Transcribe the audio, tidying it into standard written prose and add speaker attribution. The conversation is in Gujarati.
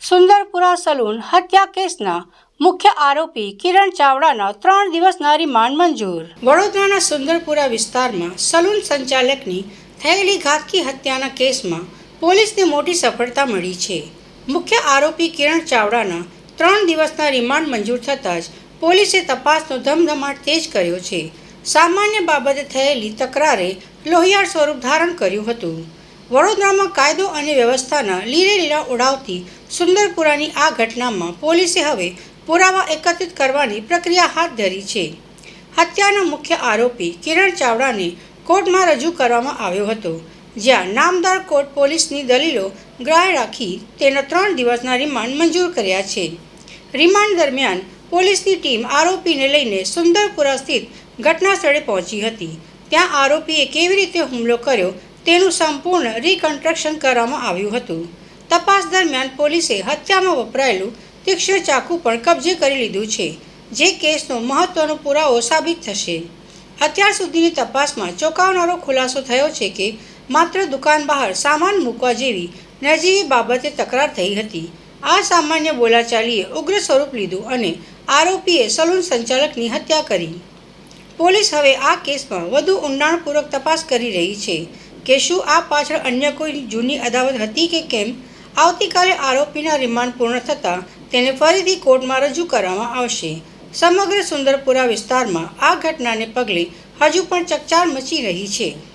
Speaker 1: સુંદરપુરા સલૂન હત્યા કેસના મુખ્ય આરોપી કિરણ ચાવડાના 3 દિવસના રિમાન્ડ મંજૂર. વડોદરાના સુંદરપુરા વિસ્તારમાં સલૂન સંચાલકની થયેલી ઘાતકી હત્યાના કેસમાં પોલીસને મોટી સફળતા મળી છે. મુખ્ય આરોપી કિરણ ચાવડાના 3 દિવસના રિમાન્ડ મંજૂર થતાં જ પોલીસે તપાસનો ધમધમાટ તેજ કર્યો છે. સામાન્ય બાબતે થયેલી તકરારે લોહિયાળ સ્વરૂપ ધારણ કર્યું હતું. વડોદરામાં કાયદો અને વ્યવસ્થાના લીરે લીરા ઉડાવતી સુંદરપુરાની આ ઘટનામાં પોલીસે હવે પુરાવા એકત્રિત કરવાની પ્રક્રિયા હાથ ધરી છે. હત્યાના મુખ્ય આરોપી કિરણ ચાવડાને કોર્ટમાં રજૂ કરવામાં આવ્યો હતો, જ્યાં નામદાર કોર્ટ પોલીસની દલીલો ગ્રાહ્ય રાખી તેના 3 દિવસના રિમાન્ડ મંજૂર કર્યા છે. રિમાન્ડ દરમિયાન પોલીસની ટીમ આરોપીને લઈને સુંદરપુરા સ્થિત ઘટના સ્થળે પહોંચી હતી. ત્યાં આરોપીએ કેવી રીતે હુમલો કર્યો તેનું સંપૂર્ણ રિકન્સ્ટ્રક્શન કરવામાં આવ્યું હતું. તપાસ દરમિયાન પોલીસે હત્યામાં વપરાયેલું તીક્ષ્ણ ચાકુ પણ કબજે કરી લીધું છે, જે કેસનો મહત્વનો પુરાવો સાબિત થશે. અત્યાર સુધીની તપાસમાં ચોંકાવનારો ખુલાસો થયો છે કે માત્ર દુકાન બહાર સામાન મૂકવા જેવી નજીવી બાબતે તકરાર થઈ હતી. આ સામાન્ય બોલાચાલીએ ઉગ્ર સ્વરૂપ લીધું અને આરોપીએ સલૂન સંચાલકની હત્યા કરી. પોલીસ હવે આ કેસમાં વધુ ઊંડાણપૂર્વક તપાસ કરી રહી છે કે શું આ પાછળ અન્ય કોઈ જૂની અદાવત હતી કે કેમ. આવતીકાલે આરોપીના રિમાન્ડ પૂર્ણ થતાં તેને ફરીથી કોર્ટમાં રજૂ કરવામાં આવશે. સમગ્ર સુંદરપુરા વિસ્તારમાં આ ઘટનાને પગલે હજુ પણ ચકચાર મચી રહી છે.